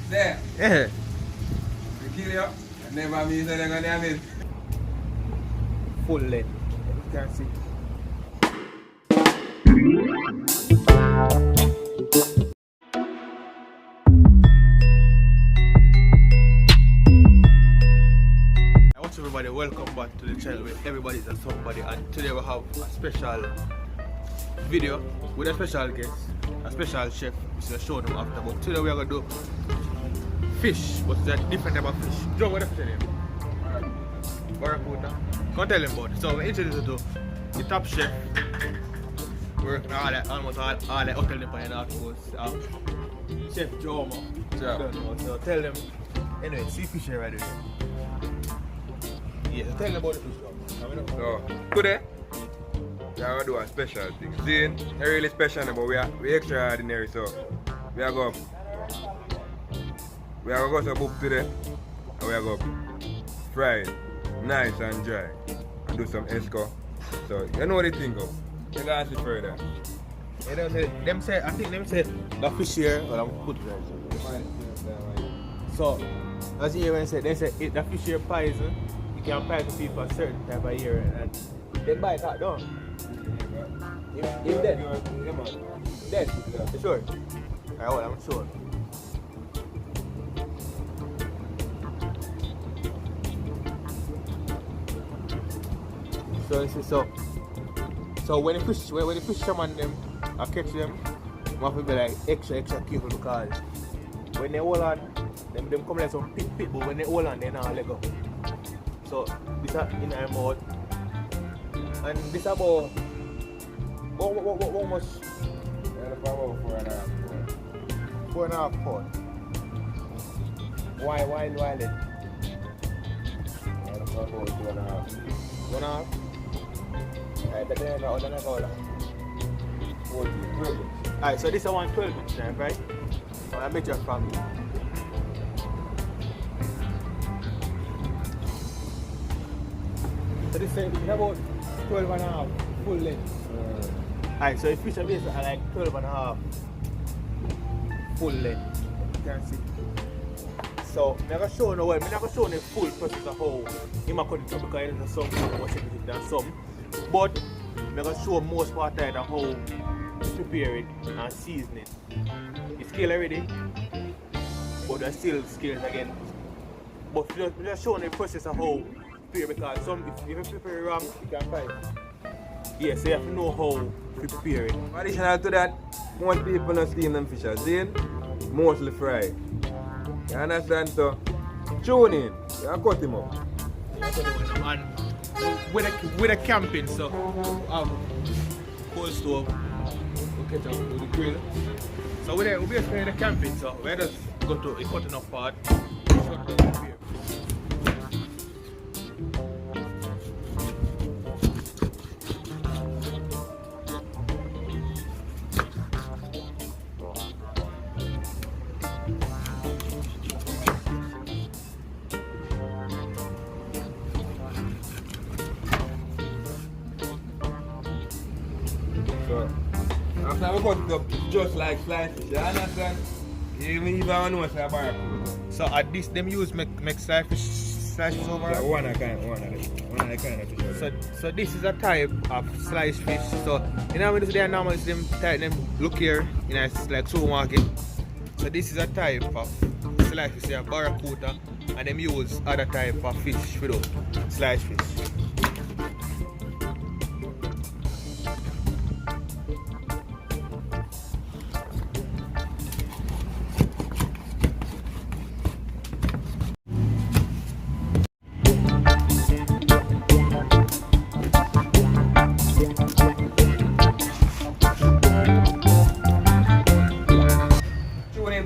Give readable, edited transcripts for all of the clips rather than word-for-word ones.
There. Yeah. We kill you. Never means they're gonna have it. Full length. You can see. What's up everybody, welcome back to the channel where everybody's a somebody, and today we have a special video with a special guest, a special chef. We're going to show them after, but today we are going to do fish, but it's a different type of fish. John, what's the name? Barracuda. Can't tell him about it. So we introduce you to the top chef. Working almost all the hotel in the North Coast. Chef Jomo. Yeah. So tell them, anyway, see fish here right there. Yeah, so tell them about the fish Jomo. So, today, we are going to do a special thing. See, it's really special, but we extraordinary, so we are going to go to book today, and we are going to fry it nice and dry, and do some esco. So, you know what they think of. You can see further. You know, I think them say the fish here, or I'm put it right. So, as you even said, they say if the fish here poison, you can poison people a certain type of year, and they buy that down. If dead? Dead? You sure? Alright, well, I'm sure. So when the fisherman them I catch them, you have to be like extra careful because when they hold on, them come like some pit, but when they hold on, they not let go. So this is in their mouth, and this about how much? 4.5 pounds. Why it? 1.5. Alright, so this is 112 inch knife, right? I measure from you. So this is about 12.5 full length. Alright, so if fish are based are like 12.5 full length. You can see. So I'm not showing the way, I'm not showing the full process of how you might cut it up because there's some more sensitive than some. But I'm going to show most part of how to prepare it and season it. It's scaled already, but there's still scales again. But I'm just showing the process of how to prepare because if you prepare it wrong, you can find it. Yeah, so you have to know how to prepare it. Additional to that, most people don't steam them fish as in, mostly fry. You understand? So, tune in, you cut him up. And with a camping, so cold stove, we catch up with the grill. So we're basically in the camping, so we just go to a cutting up part. So, after we cut it up, just like slice fish, you understand? You even know it's a barracuda. So at this, them use make slices over? Yeah, one of the kind of fish. So this is a type of sliced fish. So you know when they normally see them type them look here, you know, it's like supermarket. So this is a type of sliced fish, a barracuda, and them use other type of fish for those sliced fish.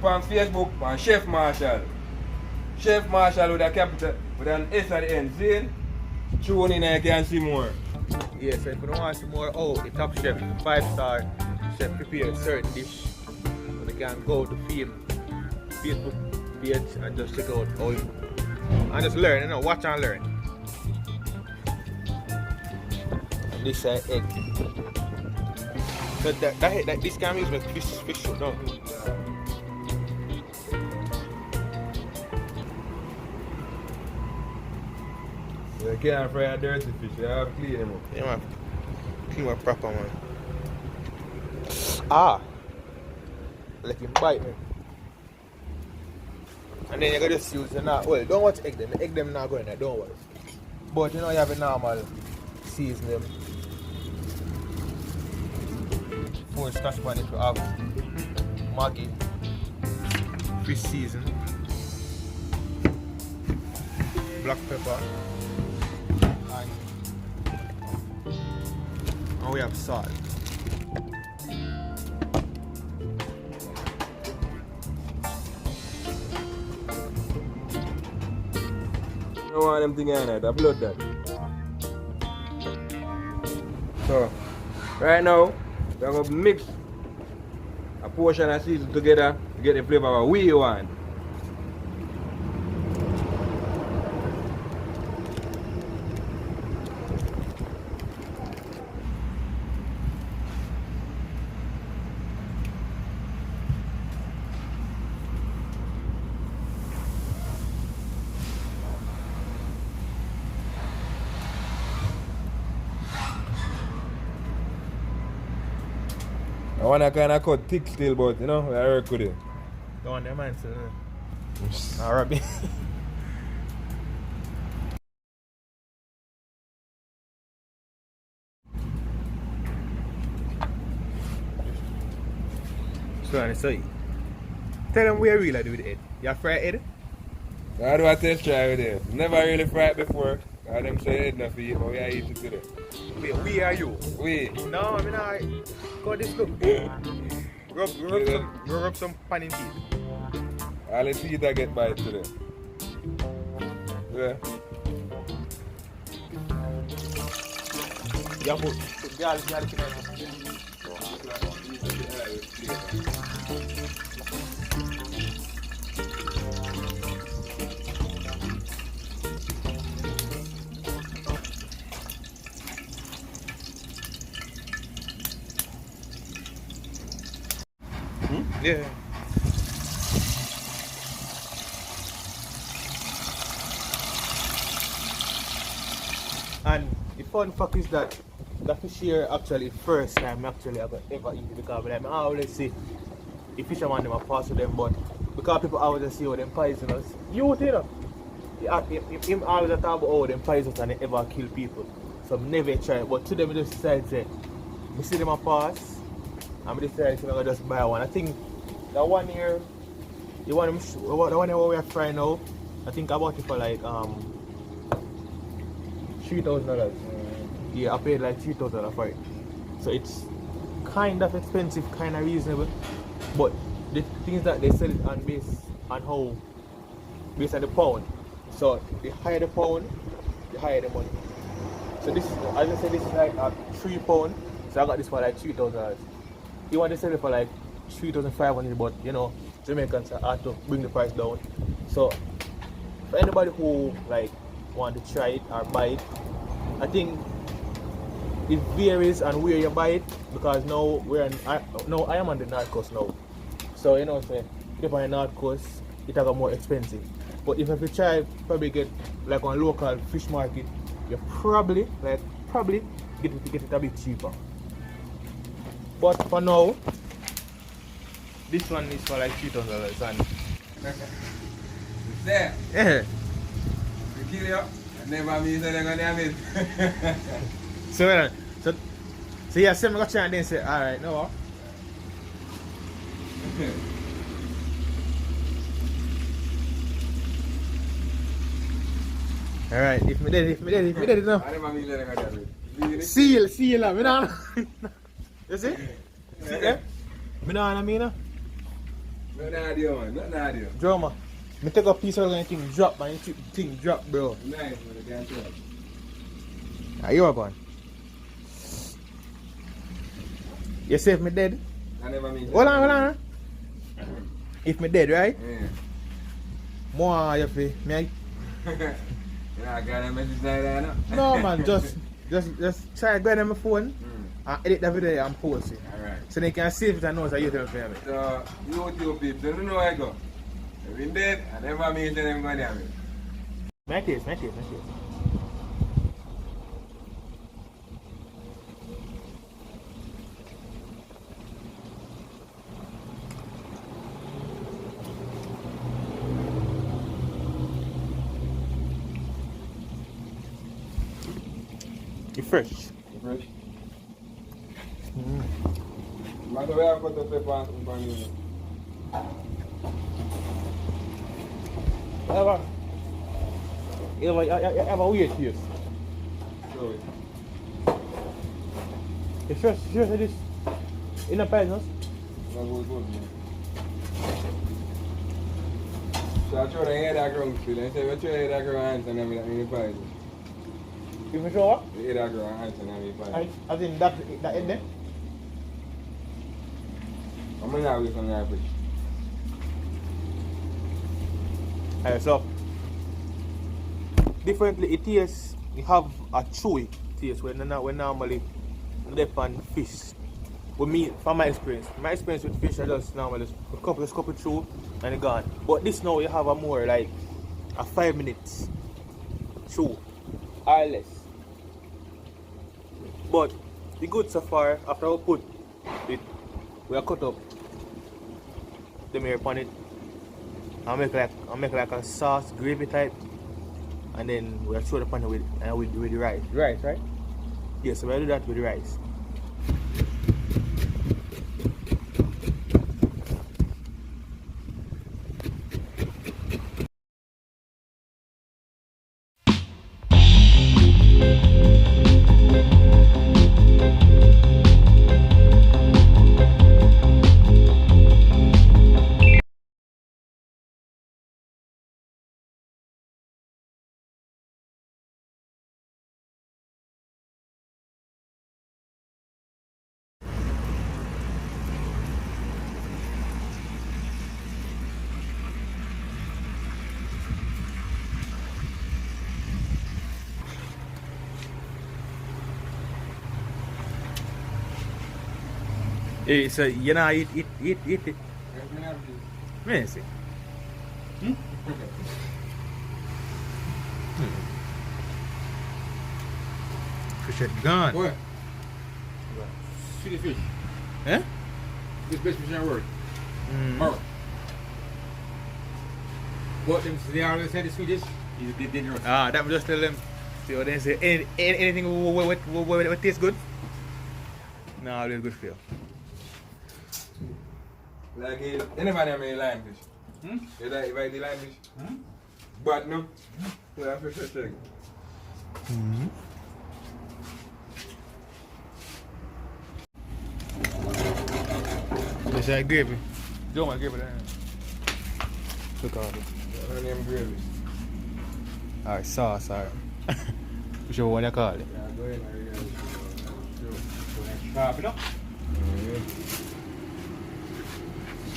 On Facebook, on Chef Marshall. Chef Marshall with a capital, with an S at the end. See? Tune in and you can see more. Yeah, so if you don't want to see more, the top chef, 5-star chef prepare a certain dish. So they can go to Facebook page and just check out how you, and just learn, you know, watch and learn. And this is egg. So this can use like fish soup, no? You can't fry a dirty fish, you have to clean them up. Yeah, man. Clean my proper, man. Ah! Like him bite me. And then you gotta just use the not. Well, don't watch egg them. The egg them not going there, don't worry. But you know you have a normal season them. For scotch bonnet to have Maggi, fish season, black pepper, and we have salt. I don't want them things in there, the blood that. So, right now, we're going to mix a portion of season together to get the flavor of what we want. I want to kind of cut thick still, but you know, I work with it. Go on there, man. Alright. So, tell them where you really do with the head. You fry head? I do a test try with it. Never really fried before. I them say head not for eat, but we are eating today. Wait, we are you? We. No, I mean, I got this look. Rub some pan in teeth. All the teeth I get by today. Yeah. Yeah, but garlic in it. Yeah. And the fun fact is that the fish here actually first time actually I got ever eat because I always see the fisherman them are pass with them, but because people always see how them poisonous. You know, him always talk about how them poisonous and they ever kill people. So I never try it. But today I just decided to I see them a pass and I decided to just buy one. I think the one here, the one here where we are frying now, I think I bought it for like $3,000. Yeah, I paid like $3,000 for it. So it's kind of expensive, kind of reasonable. But the things that they sell it on based on the pound. So the higher the pound, the higher the money. So this is, as I said, this is like £3. So I got this for like $3,000. You want to sell it for like 3,500, but you know, Jamaicans have to bring the price down. So for anybody who like want to try it or buy it, I think it varies on where you buy it, because now I am on the North Coast now. So you know what I'm saying, if on the North Coast it will be more expensive. But if you try probably get like on local fish market, you probably get it a bit cheaper. But for now, this one is for like $3,000 and There. yeah. You kill you. I never mean that they're gonna have it. So yeah, so I'm gonna try and then say, alright, no what? Alright, if me dead now. I never mean that they're gonna have it. Seal, me nah. You see? See there? Me nah mean nah. No idea, man. Not idea. Drama. Me take a piece of the thing drop, man. Thing drop, bro. Nice, man. I can't tell. Are you going? You say if me dead? I never mean that. Hold on. If me dead, right? Yeah. More you feel me? I got a message like that, no? No man, just try to go on my phone and edit the video and post it. Alright. So they can save it and know it's a YouTube family. So, YouTube people, they don't know where I go. I've been dead, I never mean that I'm going to have it. My taste. It's fresh. Fresh. Matter where I cut the pepper and pan you. Have a weird taste. Show it. It's fresh this in a pan, no? That goes good, man. So I try to hear that ground feel. I say, I try to hear that ground and I'm in the pie. You for sure what? Hear that ground and I'm in the pie. As in that end there? I'm going to have this on the fish. Alright, so differently it tastes, you have a chewy taste when normally dip on fish. With me, from my experience with fish, I just normally just couple chew and it's gone. But this now you have a more like a 5 minutes chew or less. But the good so far, after we put it, we are cut up the mirror upon it. I make like a sauce gravy type, and then we are throw the pan with the rice. Rice, right? Yes, so we do that with the rice. So you know eat it. Let me see. Fish had gone. What? See the fish. Eh? This best fish in the world. Alright. What them they always say the sweetest is the dangerous. Ah, that was just tell them. See what they say. Anything what tastes good? No, it's good for you. Like anybody have any line fish? You like if I eat line fish? But no. So I fish check. It's like gravy. Don't want gravy there. Look at it. Her name gravy. Alright, sauce, alright. Which one you call it? Yeah, go ahead and Sharp, you know?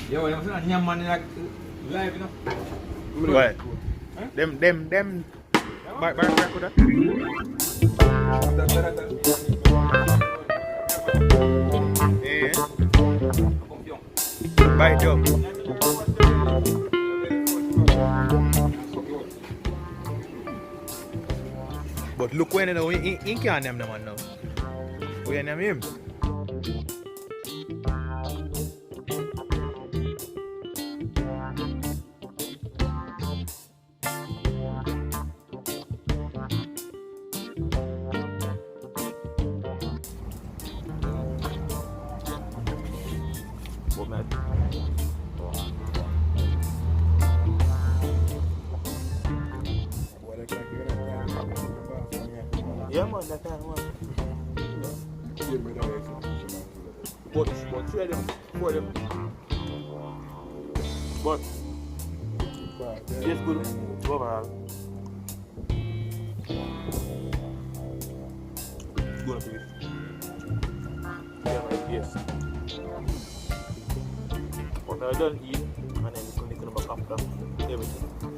Yo, I'm saying I'm man like live, you know. What? Them barracuda? Yeah. Bite up. But look when you know, he can't name the man now. We name him. What man? Yeah man, that kind of one. But three of them, four of them. But it's good overall. It's good for you. Yeah, right, yes. But I don't eat and then it's going to come back after everything.